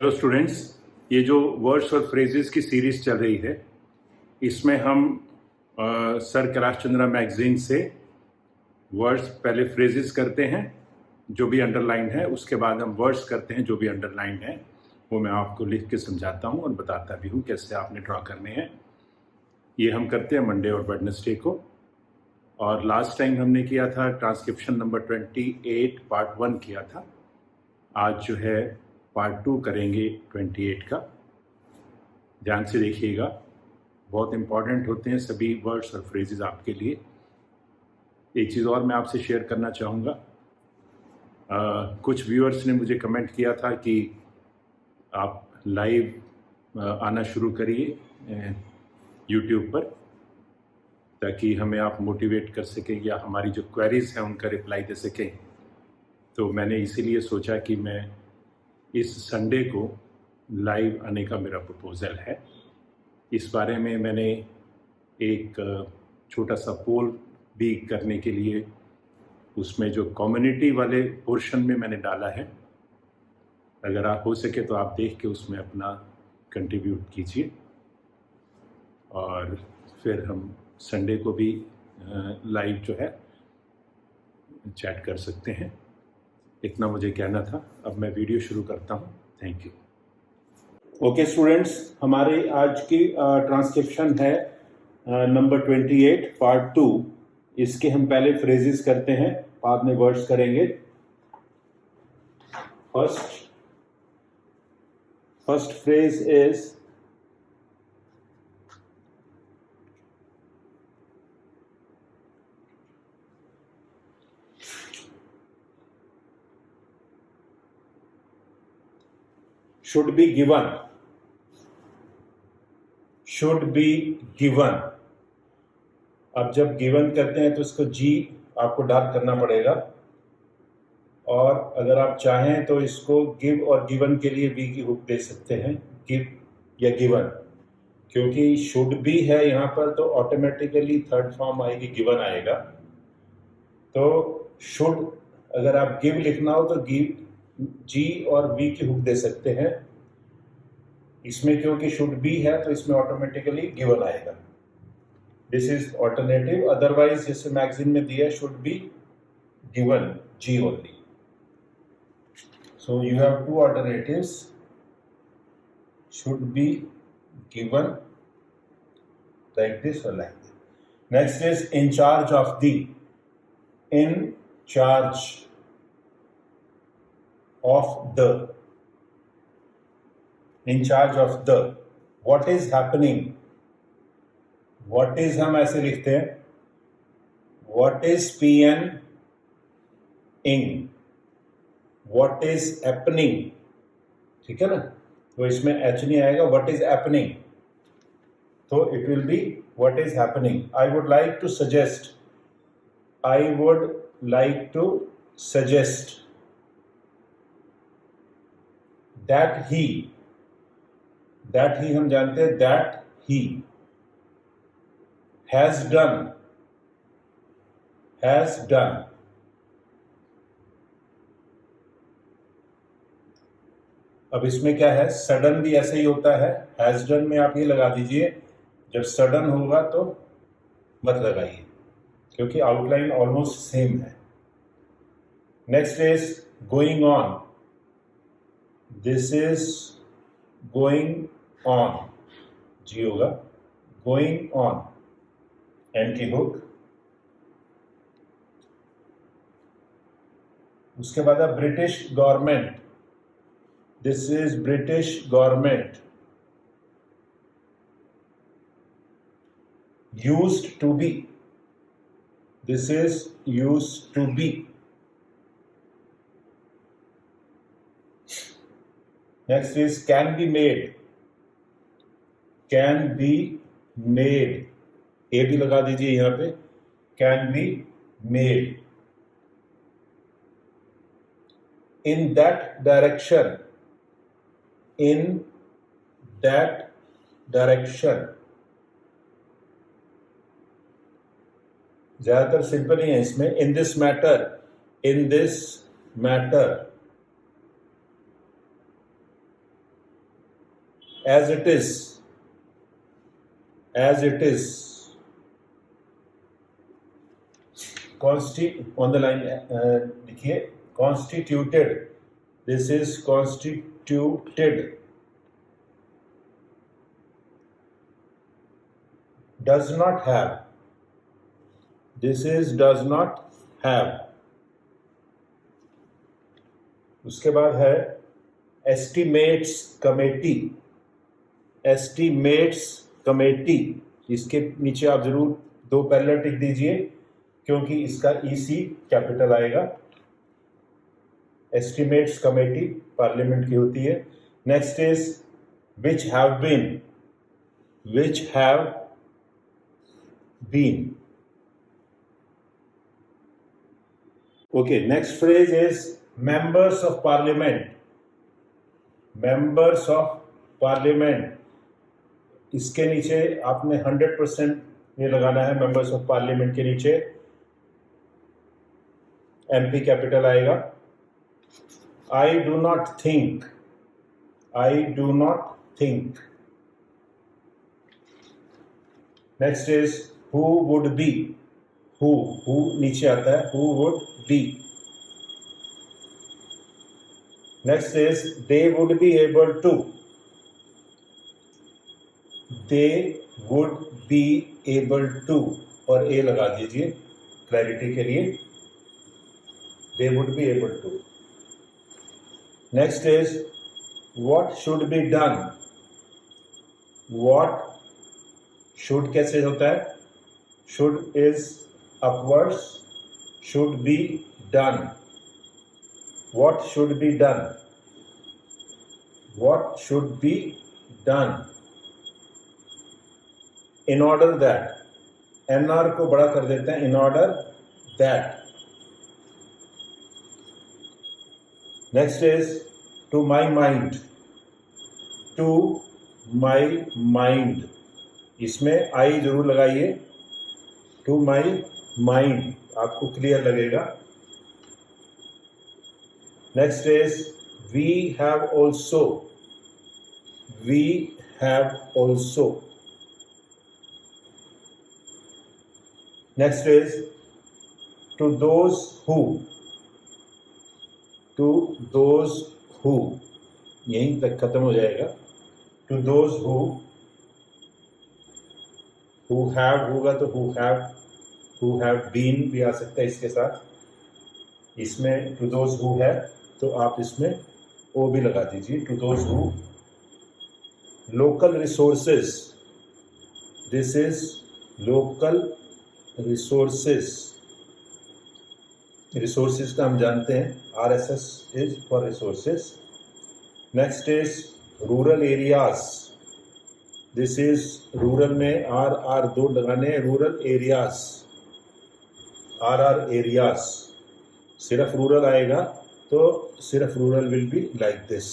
Hello students, ये जो words और फ्रेजेस की सीरीज चल रही है, इसमें हम सर कैलाश चंद्रा मैगजीन से वर्ड्स पहले फ्रेजेस करते हैं जो भी अंडरलाइन है, उसके बाद हम वर्ड्स करते हैं जो भी अंडरलाइन है, वो मैं आपको लिख के समझाता हूँ और बताता भी हूँ कैसे आपने ड्रॉ करने हैं। ये हम करते हैं मंडे और वेडनेसडे को। और लास्ट टाइम हमने किया था ट्रांसक्रिप्शन नंबर 28 पार्ट 1 किया था। आज जो है पार्ट 2 करेंगे 28 का। ध्यान से देखिएगा, बहुत इंपॉर्टेंट होते हैं सभी वर्ड्स और फ्रेजेस आपके लिए। एक चीज़ और मैं आपसे शेयर करना चाहूँगा, कुछ व्यूअर्स ने मुझे कमेंट किया था कि आप लाइव आना शुरू करिए यूट्यूब पर, ताकि हमें आप मोटिवेट कर सकें या हमारी जो क्वेरीज हैं उनका रिप्लाई दे सकें। तो मैंने इसीलिए सोचा कि मैं इस संडे को लाइव आने का मेरा प्रपोज़ल है। इस बारे में मैंने एक छोटा सा पोल भी करने के लिए उसमें जो कम्युनिटी वाले पोर्शन में मैंने डाला है। अगर आप हो सके तो आप देख के उसमें अपना कंट्रीब्यूट कीजिए, और फिर हम संडे को भी लाइव जो है चैट कर सकते हैं। इतना मुझे कहना था। अब मैं वीडियो शुरू करता हूँ। Thank you. ओके स्टूडेंट्स, हमारे आज की ट्रांसक्रिप्शन है नंबर 28 पार्ट 2। इसके हम पहले फ्रेजेस करते हैं, बाद में वर्ड्स करेंगे। First phrase is should be given. should be given। अब जब गिवन करते हैं तो इसको जी आपको डार्क करना पड़ेगा, और अगर आप चाहें तो इसको गिव और गिवन के लिए बी की हुक दे सकते हैं, गिव या गिवन। क्योंकि शुड बी है यहाँ पर तो ऑटोमेटिकली थर्ड फॉर्म आएगी, गिवन आएगा। तो शुड अगर आप गिव लिखना हो तो गिव जी और बी की हुक दे सकते हैं। इसमें क्योंकि शुड बी है तो इसमें ऑटोमेटिकली गिवन आएगा। This is alternative. अदरवाइज जैसे मैगजीन में दिया should be given G only. So you have two alternatives, should be given like this or like this. Next is in charge of the. In charge of the. In charge of the. What is happening? What is हम ऐसे लिखते हैं, what is PN ing, what is happening, ठीक है ना। तो इसमें H नहीं आएगा, what is happening, तो it will be what is happening. I would like to suggest. I would like to suggest that he. that he हम जानते हैं, that he has done. has done. अब इसमें क्या है, सडन भी ऐसे ही होता है। हैज डन में आप ये लगा दीजिए, जब सडन होगा तो मत लगाइए, क्योंकि आउटलाइन ऑलमोस्ट सेम है। Next is going on. This is going on, जी होगा, गोइंग ऑन, एन की हुक। उसके बाद है British government. This is British government. used to be. This is used to be. Next is can be made. Can be made. ए भी लगा दीजिए यहां पे, can be made. In that direction. In that direction. ज्यादातर simple ही है इसमें। In this matter, in this matter, as it is, on the line लिखिए constituted, this is constituted, does not have, this is does not have. उसके बाद है estimates committee, इसके नीचे आप जरूर 2 पैरेलल टिक दीजिए क्योंकि इसका EC कैपिटल आएगा। एस्टिमेट्स कमेटी पार्लियामेंट की होती है। Next is which have been. Okay, next phrase is members of parliament. इसके नीचे आपने 100% ये लगाना है, मेंबर्स ऑफ पार्लियामेंट के नीचे MP कैपिटल आएगा। I do not think, next is who would be, who नीचे आता है, who would be. Next is they would be able to, और A लगा दीजिए क्लैरिटी के लिए, they would be able to. Next is what should be done, should कैसे होता है, should is upwards, should be done, what should be done, in order that, NR को बड़ा कर देते हैं, in order that. Next is to my mind, इसमें I जरूर लगाइए, टू माई माइंड, आपको क्लियर लगेगा। Next is we have also, next is to those who, यहीं तक खत्म हो जाएगा। टू दोज हु हैव होगा तो हु हैव बीन भी आ सकता है इसके साथ। इसमें टू दोज हु है तो आप इसमें ओ भी लगा दीजिए, to those who. Local resources, this is local resources का हम जानते हैं, RSS is for resources. Next is rural areas, this is rural में RR 2 लगाने हैं, रूरल एरियाज, RR एरियाज। सिर्फ रूरल आएगा तो सिर्फ rural will be like this,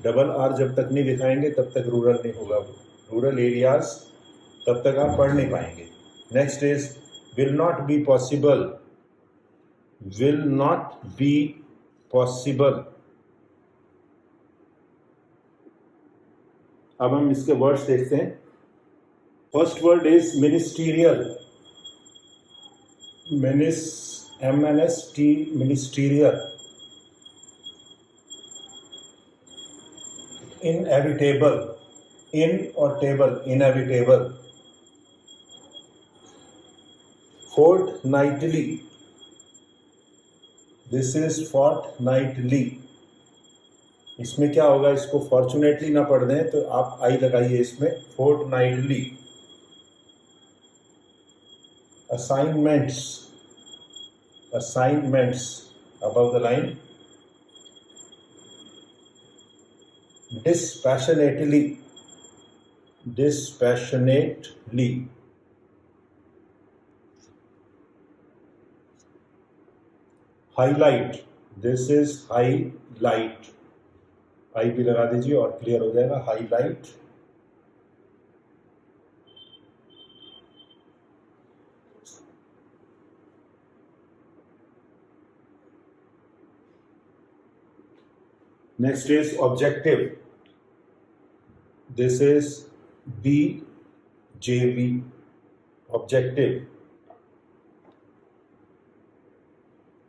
double R जब तक नहीं दिखाएंगे तब तक रूरल नहीं होगा। रूरल एरियाज तब तक आप पढ़ नहीं पाएंगे। Next is will not be possible, अब हम इसके वर्ड्स देखते हैं। First word is ministerial, ministerial. Inevitable, in और table, inevitable. Fortnightly, this is fortnightly. इसमें क्या होगा, इसको फॉर्चुनेटली ना पढ़ दें तो आप आई लगाइए इसमें, fortnightly. Assignments above the line. Dispassionately, highlight, this is highlight, आई भी लगा दीजिए और क्लियर हो जाएगा, highlight. Next is objective, This is BJV, objective.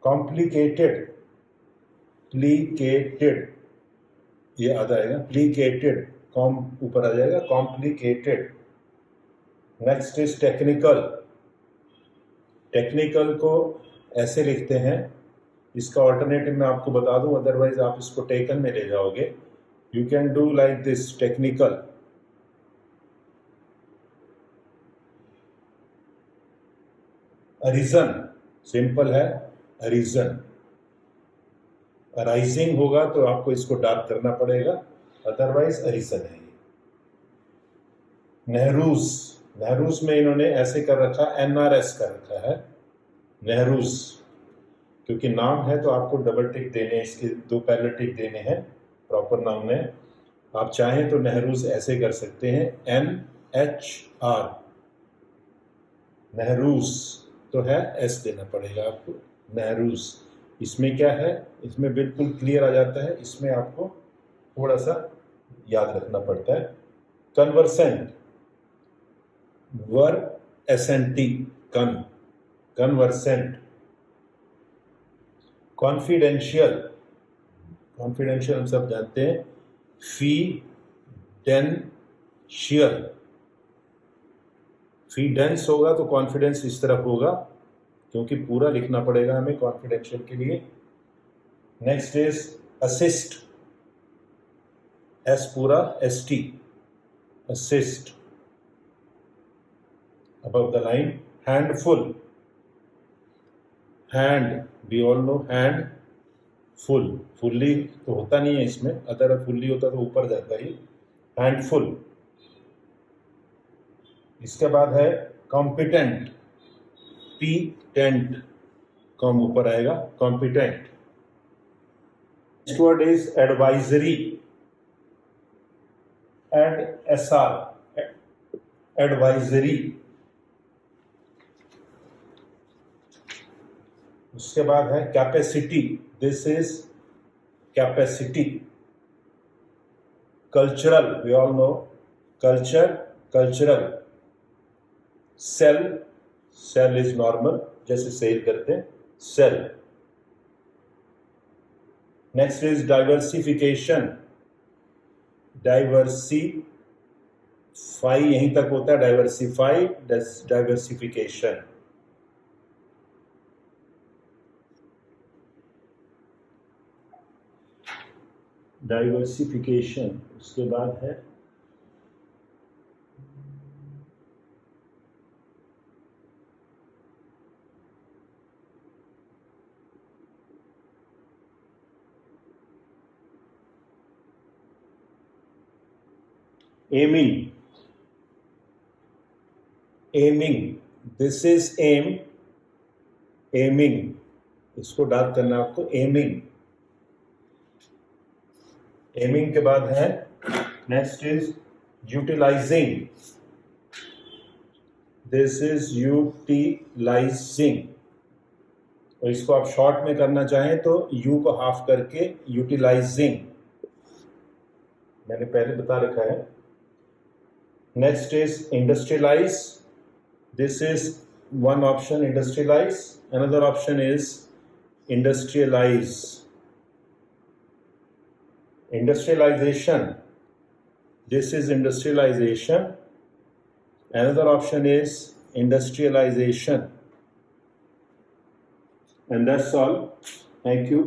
Complicated, plicated, ये आ जाएगा, plicated, कॉम ऊपर आ जाएगा, complicated. Next is technical. Technical को ऐसे लिखते हैं, इसका ऑल्टरनेटिव मैं आपको बता दूं, अदरवाइज आप इसको टेकन में ले जाओगे. You can do like this, technical. Arisen, simple है, अरीजन. अराइजिंग होगा तो आपको इसको डार्क करना पड़ेगा, अदरवाइज अरीजन है. नेहरूज, नेहरूज में इन्होंने ऐसे कर रखा, NRS कर रखा है, नेहरूज, क्योंकि नाम है तो आपको डबल टिक देने, इसके 2 पहले टिक देने हैं, प्रॉपर नाम में. आप चाहें तो नेहरूज ऐसे कर सकते हैं, NHR, नेहरूज तो है, S देना पड़ेगा आपको, नेहरूज. इसमें क्या है, इसमें बिल्कुल क्लियर आ जाता है, इसमें आपको थोड़ा सा याद रखना पड़ता है. कन्वर्सेंट, वर एसेंटी, कन्वर्सेंट. कॉन्फिडेंशियल, कॉन्फिडेंशियल हम सब जानते हैं, फीडेंशियल. फीडेंस होगा तो कॉन्फिडेंस इस तरफ होगा, क्योंकि पूरा लिखना पड़ेगा हमें कॉन्फिडेंशियल के लिए. नेक्स्ट इज असिस्ट, एस पूरा, ST, assist, above the line. Handful, hand, we all know hand, full, fully तो होता नहीं है इसमें, अगर fully होता तो ऊपर जाता ही. handful. इसके बाद है competent, P-tent, कम ऊपर आएगा, competent. Next word is advisory, AD-SR, advisory. उसके बाद है capacity, this is capacity. Cultural, we all know, culture, cultural. Sale, sale is normal, जैसे सेल करते हैं, sale. Next is diversification, diversify यहीं तक होता है, डाइवर्सिफाई, डाइवर्सिफिकेशन. डाइवर्सिफिकेशन. उसके बाद है aiming, aiming, this is aim, aiming, इसको डार्क करना आपको, एमिंग. एमिंग के बाद है, next is utilizing, this is utilizing. और इसको आप शॉर्ट में करना चाहें तो यू को हाफ करके यूटिलाइजिंग, मैंने पहले बता रखा है. Next is industrialise, this is one option, industrialise. Another option is industrialise. Industrialization, this is industrialization. Another option is industrialization. And that's all. Thank you.